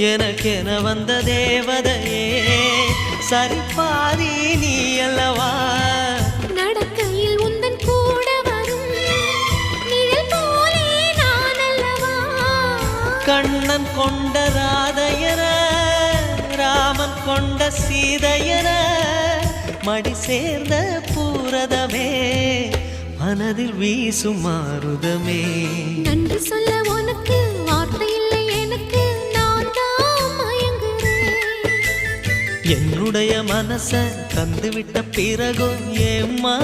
எனக்கென வந்த தேவதையே சரிபாதி நீ அல்லவா நடக்கையில் உந்தன் கூட வரும் நிழல் போலே நான் அல்லவா கண்ணன் கொண்ட ராதையர ராமன் கொண்ட சீதையர மடி சேர்ந்த பூரதமே மனதில் வீசும் மாருதமே நன்றி சொல்ல உனக்கு வார்த்தை இல்லை எனக்கு நான் தான் மயங்குறேன் என்னுடைய மனச தந்துவிட்ட பிறகும் ஏம்மா